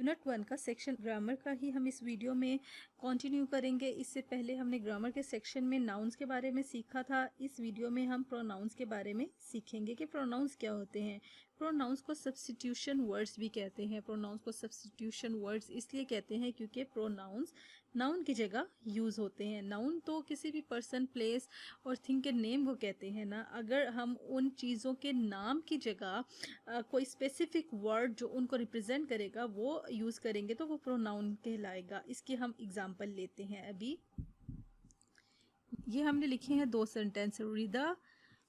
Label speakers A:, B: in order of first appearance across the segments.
A: Unit 1 का section grammar का ही हम इस वीडियो में कंटिन्यू करेंगे। इससे पहले हमने ग्रामर के सेक्शन में नाउन्स के बारे में सीखा था। इस वीडियो में हम प्रोनाउंस के बारे में सीखेंगे कि प्रोनाउंस क्या होते हैं। प्रोनाउंस को सब्स्टिट्यूशन वर्ड्स भी कहते हैं। प्रोनाउंस को सब्स्टिट्यूशन वर्ड्स इसलिए कहते हैं क्योंकि प्रोनाउंस नाउन की जगह यूज़ होते हैं। नाउन तो किसी भी पर्सन, प्लेस और थिंग के नेम को कहते हैं ना। अगर हम उन चीज़ों के नाम की जगह कोई स्पेसिफिक वर्ड जो उनको रिप्रेजेंट करेगा वो यूज़ करेंगे तो वो प्रोनाउन कहलाएगा। इसकी हम एग्जांपल लेते हैं। अभी ये हमने लिखे हैं 2 sentence. Rida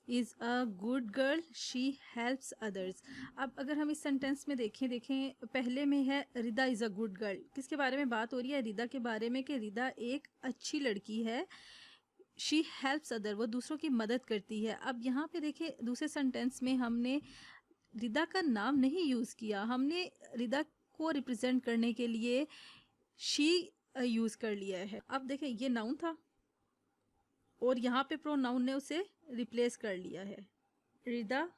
A: is a good girl, she helps others. अब अगर हम इस सेंटेंस में देखें पहले में है रिदा इज़ अ गुड गर्ल। किसके बारे में बात हो रही है? रिदा के बारे में कि रिदा एक अच्छी लड़की है। शी हेल्प्स अदर, वो दूसरों की मदद करती है। अब यहाँ पे देखें दूसरे सेंटेंस में हमने रिदा का नाम नहीं यूज़ किया, हमने रिदा को रिप्रेजेंट करने के लिए शी यूज़ कर लिया है। अब देखें ये नाउन था और यहाँ पे प्रोनाउन ने उसे रिप्लेस कर लिया है। रिदा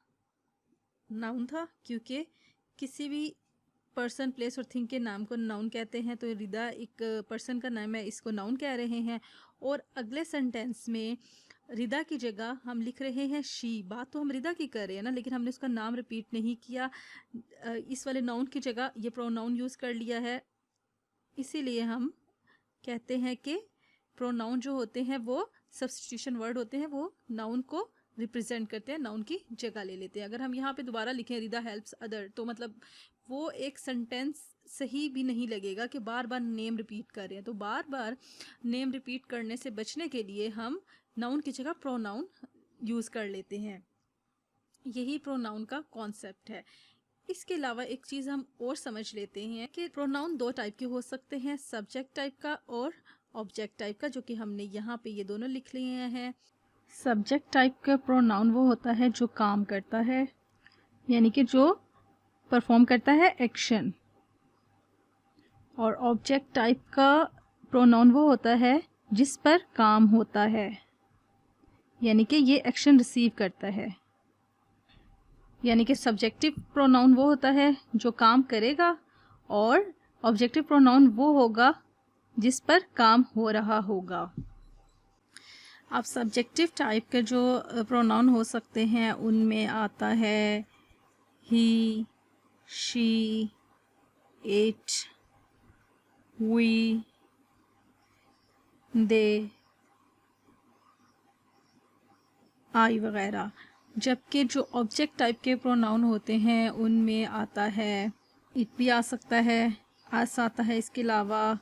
A: नाउन था क्योंकि किसी भी पर्सन, प्लेस और थिंग के नाम को नाउन कहते हैं, तो रिदा एक पर्सन का नाम है, इसको नाउन कह रहे हैं। और अगले सेंटेंस में रिदा की जगह हम लिख रहे हैं शी। बात तो हम रिदा की कर रहे हैं ना, लेकिन हमने उसका नाम रिपीट नहीं किया। इस वाले नाउन की जगह ये प्रोनाउन यूज़ कर लिया है। इसीलिए हम कहते हैं कि प्रोनाउन जो होते हैं वो सब्स्टिट्यूशन वर्ड होते हैं, वो नाउन को रिप्रेजेंट करते हैं, नाउन की जगह ले लेते हैं। अगर हम यहाँ पे दोबारा लिखें रिदा हेल्प्स अदर, तो मतलब वो एक सेंटेंस सही भी नहीं लगेगा कि बार बार नेम रिपीट कर रहे हैं। तो बार बार नेम रिपीट करने से बचने के लिए हम नाउन की जगह प्रोनाउन यूज़ कर लेते हैं। यही प्रोनाउन का कॉन्सेप्ट है। इसके अलावा एक चीज़ हम और समझ लेते हैं कि प्रोनाउन 2 टाइप के हो सकते हैं, सब्जेक्ट टाइप का और ऑब्जेक्ट टाइप का, जो कि हमने यहाँ पे ये दोनों लिख लिए हैं। सब्जेक्ट टाइप का प्रोनाउन वो होता है जो काम करता है, यानी कि जो परफॉर्म करता है एक्शन। और ऑब्जेक्ट टाइप का प्रोनाउन वो होता है जिस पर काम होता है, यानी कि ये एक्शन रिसीव करता है। यानी कि सब्जेक्टिव प्रोनाउन वो होता है जो काम करेगा और ऑब्जेक्टिव प्रोनाउन वो होगा जिस पर काम हो रहा होगा। अब सब्जेक्टिव टाइप के जो प्रोनाउन हो सकते हैं उनमें आता है ही, शी, इट, वी, दे, आई वगैरह। जबकि जो ऑब्जेक्ट टाइप के प्रोनाउन होते हैं उनमें आता है इट भी आ सकता है, आस आता है। इसके अलावा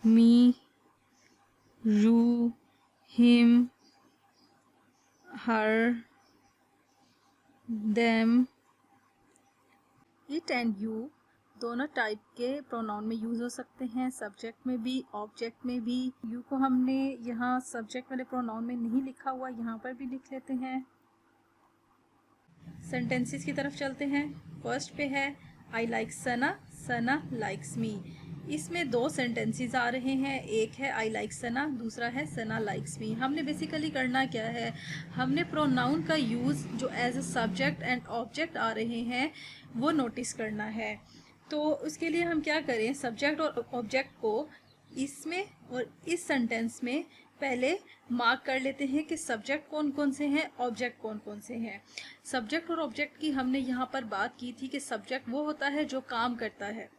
A: me, you, him, her, them, it and you दोनों टाइप के प्रोनाउन में यूज़ हो सकते हैं, सब्जेक्ट में भी ऑब्जेक्ट में भी। यू को हमने यहाँ सब्जेक्ट वाले प्रोनाउन में नहीं लिखा हुआ, यहाँ पर भी लिख लेते हैं। सेंटेंसेस की तरफ चलते हैं। फर्स्ट पे है I like Sana, Sana likes me. इसमें 2 सेंटेंसेस आ रहे हैं, एक है आई लाइक सना, दूसरा है सना लाइक्स मी। हमने बेसिकली करना क्या है, हमने प्रोनाउन का यूज़ जो as a subject and object आ रहे हैं वो नोटिस करना है। तो उसके लिए हम क्या करें, सब्जेक्ट और ऑब्जेक्ट को इसमें और इस सेंटेंस में पहले मार्क कर लेते हैं कि सब्जेक्ट कौन कौन से हैं, ऑब्जेक्ट कौन कौन से हैं। सब्जेक्ट और ऑब्जेक्ट की हमने यहाँ पर बात की थी कि सब्जेक्ट वो होता है जो काम करता है,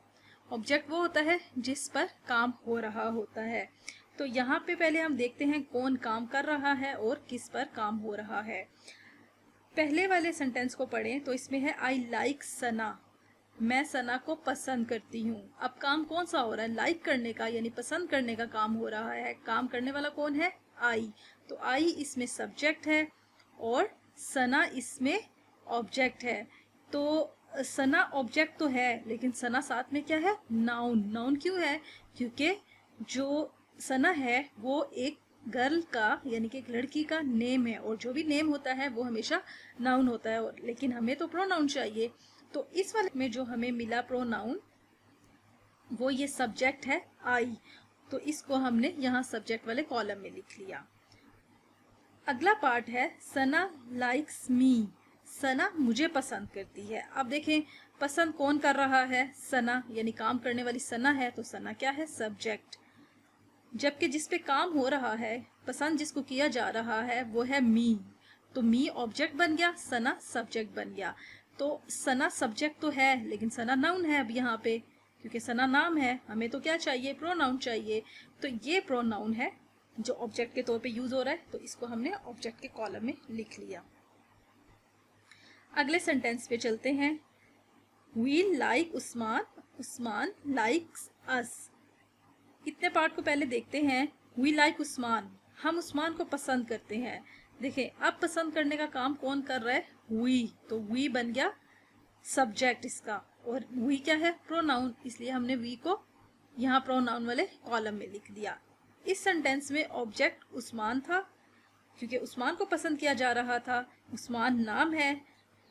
A: ऑब्जेक्ट वो होता है जिस पर काम हो रहा होता है। तो यहाँ पे पहले हम देखते हैं कौन काम कर रहा है और किस पर काम हो रहा है। पहले वाले सेंटेंस को पढ़ें तो इसमें है आई लाइक सना, मैं सना को पसंद करती हूँ। अब काम कौन सा हो रहा है, लाइक करने का यानी पसंद करने का काम हो रहा है। काम करने वाला कौन है, आई। तो आई इसमें सब्जेक्ट है और सना इसमें ऑब्जेक्ट है। तो सना ऑब्जेक्ट तो है लेकिन सना साथ में क्या है, नाउन। नाउन क्यों है, क्योंकि जो सना है वो एक गर्ल का यानी कि एक लड़की का नेम है, और जो भी नेम होता है वो हमेशा नाउन होता है। लेकिन हमें तो प्रोनाउन चाहिए, तो इस वाले में जो हमें मिला प्रोनाउन वो ये सब्जेक्ट है आई, तो इसको हमने यहाँ सब्जेक्ट वाले कॉलम में लिख लिया। अगला पार्ट है सना लाइक्स मी, सना मुझे पसंद करती है। अब देखें पसंद कौन कर रहा है? सना, यानी काम करने वाली सना है, तो सना क्या है? सब्जेक्ट। जबकि जिस पे काम हो रहा है, पसंद जिसको किया जा रहा है, वो है मी, तो मी ऑब्जेक्ट बन गया, सना सब्जेक्ट बन गया। तो सना सब्जेक्ट तो है, लेकिन सना नाउन है अब यहाँ पे, क्योंकि सना नाम है, हमें तो क्या चाहिए? प्रोनाउन चाहिए। तो ये प्रोनाउन है जो ऑब्जेक्ट के तौर पे यूज हो रहा है, तो इसको हमने ऑब्जेक्ट के कॉलम में लिख लिया। अगले सेंटेंस पे चलते हैं। We like Usman, Usman likes us. इतने पार्ट को पहले देखते हैं। वी लाइक उस्मान, हम उस्मान को पसंद करते हैं। देखिए, अब पसंद करने का काम कौन कर रहा है? वी, तो वी बन गया सब्जेक्ट इसका, और वी क्या है? प्रोनाउन, इसलिए हमने वी को यहाँ प्रोनाउन वाले कॉलम में लिख दिया। इस सेंटेंस में ऑब्जेक्ट उस्मान था, क्योंकि उस्मान को पसंद किया जा रहा था। उस्मान नाम है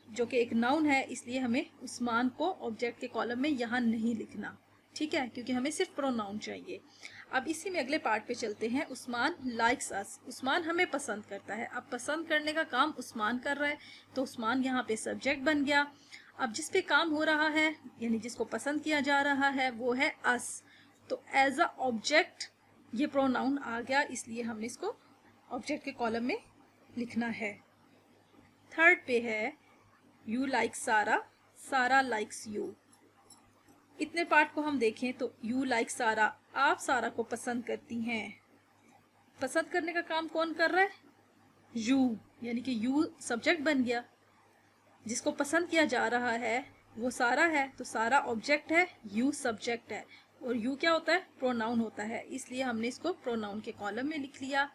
A: जो कि एक नाउन है, इसलिए हमें उस्मान को ऑब्जेक्ट के कॉलम में यहाँ नहीं लिखना, ठीक है, क्योंकि हमें सिर्फ प्रोनाउन चाहिए। अब इसी में अगले पार्ट पे चलते हैं। उस्मान लाइक्स अस, उस्मान हमें पसंद करता है। अब पसंद करने का काम उस्मान कर रहा है, तो उस्मान यहाँ पे सब्जेक्ट बन गया। अब जिस पे काम हो रहा है, यानी जिसको पसंद किया जा रहा है, वो है अस, तो एज अ ऑब्जेक्ट ये प्रोनाउन आ गया, इसलिए हमने इसको ऑब्जेक्ट के कॉलम में लिखना है। थर्ड पे है यू लाइक सारा, सारा लाइक्स यू। इतने पार्ट को हम देखें तो यू लाइक सारा, आप सारा को पसंद करती हैं। पसंद करने का काम कौन कर रहा है? यू, यानी कि यू सब्जेक्ट बन गया। जिसको पसंद किया जा रहा है वो सारा है, तो सारा ऑब्जेक्ट है, यू सब्जेक्ट है, और यू क्या होता है? प्रोनाउन होता है, इसलिए हमने इसको प्रोनाउन के कॉलम में लिख लिया।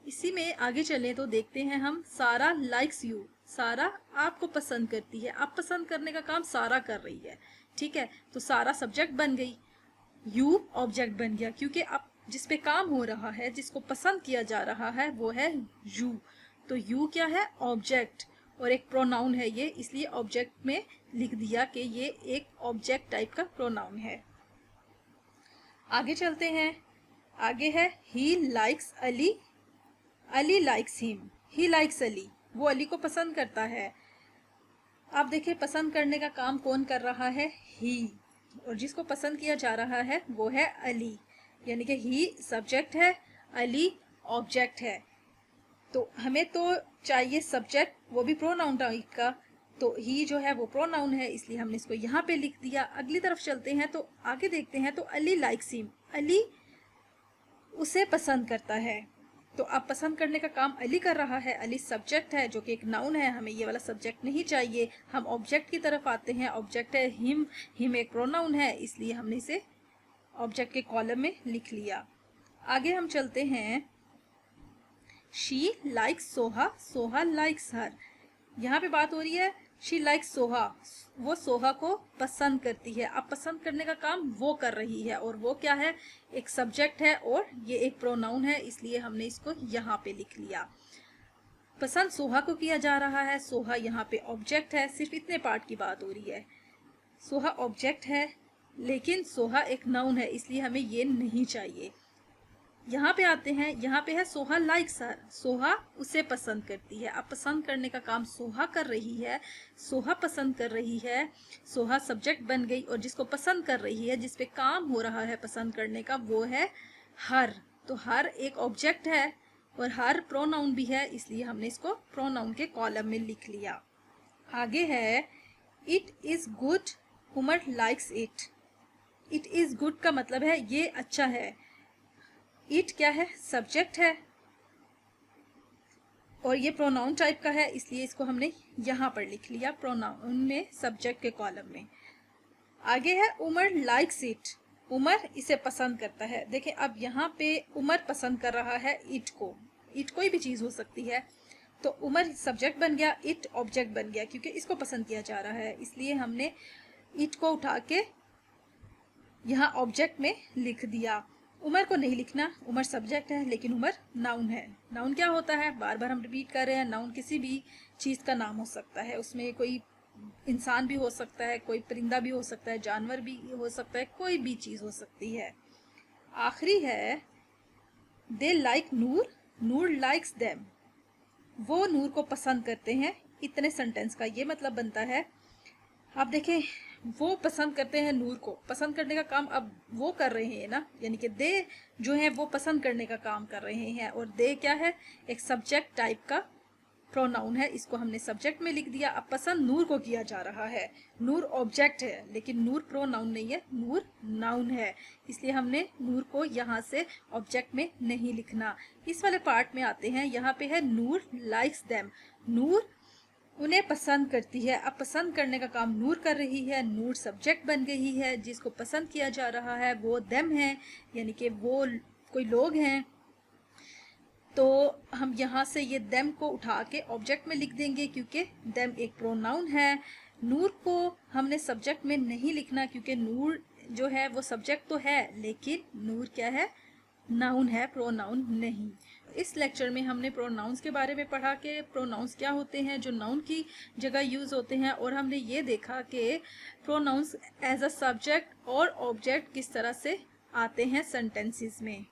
A: इसी में आगे चले तो देखते हैं हम। सारा लाइक्स यू, सारा आपको पसंद करती है। आप पसंद करने का काम सारा कर रही है, ठीक है, तो सारा सब्जेक्ट बन गई, यू ऑब्जेक्ट बन गया, क्योंकि अब जिस पे काम हो रहा है, जिसको पसंद किया जा रहा है, वो है यू, तो यू क्या है? ऑब्जेक्ट, और एक प्रोनाउन है ये, इसलिए ऑब्जेक्ट में लिख दिया कि ये एक ऑब्जेक्ट टाइप का प्रोनाउन है। आगे चलते हैं। आगे है he likes Ali, Ali likes him, he likes Ali, वो अली को पसंद करता है। आप देखिए, पसंद करने का काम कौन कर रहा है? ही, और जिसको पसंद किया जा रहा है वो है अली, यानी कि ही सब्जेक्ट है, अली ऑब्जेक्ट है। तो हमें तो चाहिए सब्जेक्ट, वो भी प्रोनाउन टाइप का, तो ही जो है वो प्रोनाउन है, इसलिए हमने इसको यहाँ पे लिख दिया। अगली तरफ चलते हैं तो आगे देखते हैं। तो अली लाइक्स हिम, अली उसे पसंद करता है। तो अब पसंद करने का काम अली कर रहा है, अली सब्जेक्ट है जो कि एक नाउन है, हमें ये वाला सब्जेक्ट नहीं चाहिए। हम ऑब्जेक्ट की तरफ आते हैं। ऑब्जेक्ट है हिम, हिम एक प्रोनाउन है, इसलिए हमने इसे ऑब्जेक्ट के कॉलम में लिख लिया। आगे हम चलते हैं। She likes Soha, Soha likes her. यहाँ पे बात हो रही है शी लाइक्स सोहा, वो सोहा को पसंद करती है। अब पसंद करने का काम वो कर रही है, और वो क्या है? एक सब्जेक्ट है, और ये एक प्रोनाउन है, इसलिए हमने इसको यहाँ पे लिख लिया। पसंद सोहा को किया जा रहा है, सोहा यहाँ पे ऑब्जेक्ट है। सिर्फ इतने पार्ट की बात हो रही है। सोहा ऑब्जेक्ट है, लेकिन सोहा एक नाउन है, इसलिए हमें ये नहीं चाहिए। यहाँ पे आते हैं। यहाँ पे है सोहा लाइक्स हर, सोहा उसे पसंद करती है। अब पसंद करने का काम सोहा कर रही है, सोहा पसंद कर रही है, सोहा सब्जेक्ट बन गई, और जिसको पसंद कर रही है, जिस पे काम हो रहा है पसंद करने का, वो है हर। तो हर एक ऑब्जेक्ट है, और हर प्रोनाउन भी है, इसलिए हमने इसको प्रोनाउन के कॉलम में लिख लिया। आगे है it is good, Umar likes it. It is good का मतलब है ये अच्छा है। इट क्या है? सब्जेक्ट है, और ये प्रोनाउन टाइप का है, इसलिए इसको हमने यहाँ पर लिख लिया प्रोनाउन में, सब्जेक्ट के कॉलम में। आगे है उमर लाइक्स इट, उमर इसे पसंद करता है। देखिए, अब यहाँ पे उमर पसंद कर रहा है इट को, इट कोई भी चीज़ हो सकती है, तो उमर सब्जेक्ट बन गया, इट ऑब्जेक्ट बन गया, क्योंकि इसको पसंद किया जा रहा है, इसलिए हमने इट को उठा के यहाँ ऑब्जेक्ट में लिख दिया। उमर को नहीं लिखना, उमर सब्जेक्ट है, लेकिन उमर नाउन है। नाउन क्या होता है? बार बार हम रिपीट कर रहे हैं, नाउन किसी भी चीज़ का नाम हो सकता है। उसमें कोई इंसान भी हो सकता है, कोई परिंदा भी हो सकता है, जानवर भी हो सकता है, कोई भी चीज़ हो सकती है। आखिरी है they like Noor, Noor likes them, वो नूर को पसंद करते हैं। इतने सेंटेंस का ये मतलब बनता है। आप देखें, वो पसंद करते हैं नूर को। पसंद करने का काम अब वो कर रहे हैं ना, यानी कि दे जो है वो पसंद करने का काम कर रहे हैं। और दे क्या है, एक सब्जेक्ट टाइप का प्रोनाउन है, इसको हमने सब्जेक्ट में लिख दिया। अब पसंद नूर को किया जा रहा है। नूर ऑब्जेक्ट है लेकिन नूर प्रोनाउन नहीं है, नूर नाउन है, इसलिए हमने नूर को यहाँ से ऑब्जेक्ट में नहीं लिखना। इस वाले पार्ट में आते हैं, यहाँ पे है नूर लाइक्स देम, नूर उन्हें पसंद करती है। अब पसंद करने का काम नूर कर रही है, नूर सब्जेक्ट बन गई है, जिसको पसंद किया जा रहा है वो देम है, यानी कि वो कोई लोग हैं। तो हम यहाँ से ये देम को उठा के ऑब्जेक्ट में लिख देंगे क्योंकि देम एक प्रोनाउन है। नूर को हमने सब्जेक्ट में नहीं लिखना क्योंकि नूर जो है वो सब्जेक्ट तो है लेकिन नूर क्या है, नाउन है, प्रोनाउन नहीं। इस लेक्चर में हमने प्रोनाउंस के बारे में पढ़ा कि प्रोनाउंस क्या होते हैं जो नाउन की जगह यूज़ होते हैं, और हमने ये देखा कि प्रोनाउंस एज अ सब्जेक्ट और ऑब्जेक्ट किस तरह से आते हैं सेंटेंसेस में।